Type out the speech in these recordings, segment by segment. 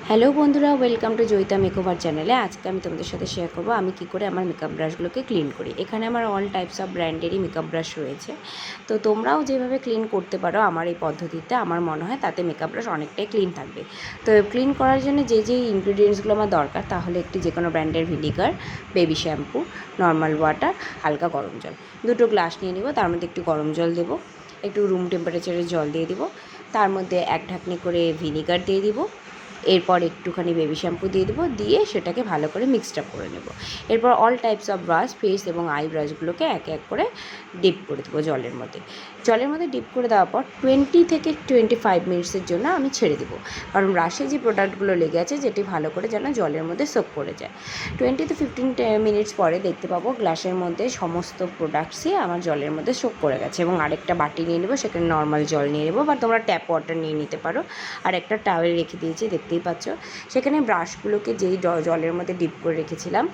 Hello বন্ধুরা, welcome to Joyita makeover চ্যানেলে। আজকে আমি তোমাদের সাথে শেয়ার করবো আমি কী করে আমার মেকআপ ব্রাশগুলোকে ক্লিন করি। এখানে আমার অল টাইপস অফ ব্র্যান্ডেরই মেকআপ ব্রাশ রয়েছে। তো তোমরাও যেভাবে ক্লিন করতে পারো আমার এই পদ্ধতিতে, আমার মনে হয় তাতে মেকআপ ব্রাশ অনেকটাই ক্লিন থাকবে। তো ক্লিন করার জন্য যে ইনগ্রিডিয়েন্টসগুলো আমার দরকার, তাহলে একটি যে কোনো ব্র্যান্ডের vinegar, baby shampoo, normal water, হালকা গরম জল, দুটো গ্লাস নিয়ে নিব। তার মধ্যে একটু গরম জল দেবো, একটু রুম টেম্পারেচারের জল দিয়ে দিব, তার মধ্যে এক ঢাকনি করে ভিনিগার দিয়ে দিব, এরপর একটুখানি বেবি শ্যাম্পু দিয়ে দেবো, দিয়ে সেটাকে ভালো করে মিক্সড আপ করে নেব। এরপর all types of brush, face এবং আই ব্রাশগুলোকে এক এক করে ডিপ করে দেবো জলের মধ্যে ডিপ করে দেওয়ার পর 20 থেকে 25 মিনিটসের জন্য আমি ছেড়ে দেবো, কারণ ব্রাশে যে প্রোডাক্টগুলো লেগে আছে যেটি ভালো করে যেন জলের মধ্যে সোক করে যায়। 20 to 15 মিনিটস পরে দেখতে পাবো গ্লাসের মধ্যে সমস্ত প্রোডাক্টসই আমার জলের মধ্যে সোক করে গেছে। এবং আরেকটা বাটি নিয়ে নেবো, সেখানে নর্মাল জল নিয়ে নেবো, বা তোমরা ট্যাপ ওয়াটার নিয়ে নিতে পারো। আর একটা টাওয়েল রেখে দিয়েছি, দেখতেই পাচ্ছ। সেখানে ব্রাশগুলোকে যেই জলের মধ্যে ডিপ করে রেখেছিলাম,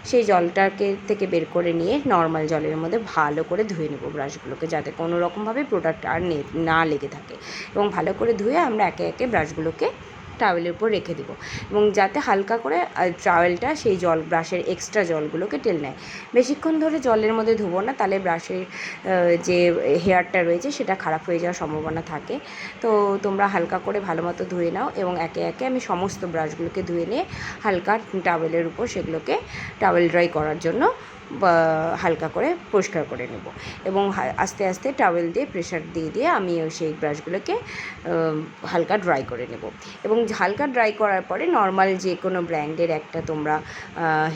সেই জলটাকে থেকে বের করে নিয়ে নর্মাল জলের মধ্যে ভালো করে ধুয়ে নেবো ব্রাশগুলোকে, যাতে কোনো রকমভাবে প্রোডাক্ট আর না লেগে থাকে। এবং ভালো করে ধুয়ে আমরা একে একে ব্রাশগুলোকে টাওয়েলের উপর রেখে দেবো, এবং যাতে হালকা করে টাওয়েলটা সেই ব্রাশের এক্সট্রা জলগুলোকে টেনে নেয়। বেশিক্ষণ ধরে জলের মধ্যে ধুবো না, তাহলে ব্রাশের যে হেয়ারটা রয়েছে সেটা খারাপ হয়ে যাওয়ার সম্ভাবনা থাকে। তো তোমরা হালকা করে ভালো মতো ধুয়ে নাও, এবং একে একে আমি সমস্ত ব্রাশগুলোকে ধুয়ে নিয়ে হালকা টাওয়েলের উপর সেগুলোকে টাওয়েল ড্রাই করার জন্য হালকা করে পরিষ্কার করে নেব। এবং আস্তে আস্তে টাওয়েল দিয়ে প্রেশার দিয়ে আমি সেই ব্রাশগুলোকে হালকা ড্রাই করে নেব। এবং হালকা ড্রাই করার পরে নর্মাল যে কোনো ব্র্যান্ডের একটা তোমরা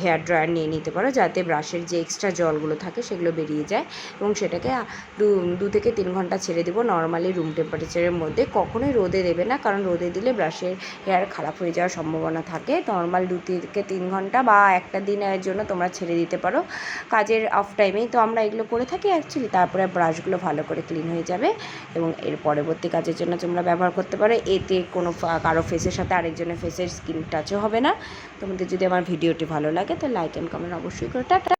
হেয়ার ড্রায়ার নিয়ে নিতে পারো, যাতে ব্রাশের যে এক্সট্রা জলগুলো থাকে সেগুলো বেরিয়ে যায়। এবং সেটাকে 2 থেকে 3 ঘন্টা ছেড়ে দেবো নর্মালি রুম টেম্পারেচারের মধ্যে। কখনোই রোদে দেবে না, কারণ রোদে দিলে ব্রাশের হেয়ার খারাপ হয়ে যাওয়ার সম্ভাবনা থাকে। নর্মাল 2 থেকে 3 ঘন্টা বা একটা দিনের জন্য তোমরা ছেড়ে দিতে পারো, কাজের অফ টাইমেই তো আমরা এগুলো করে থাকি অ্যাকচুয়ালি। তারপরে ব্রাশগুলো ভালো করে ক্লিন হয়ে যাবে, এবং এর পরবর্তী কাজের জন্য তোমরা ব্যবহার করতে পারো। এতে কোনো কারো ফেসের সাথে আরেকজনের ফেসের স্কিন টাচও হবে না। তোমাদের যদি আমার ভিডিওটি ভালো লাগে তো লাইক অ্যান্ড কমেন্ট অবশ্যই করে। টাটা।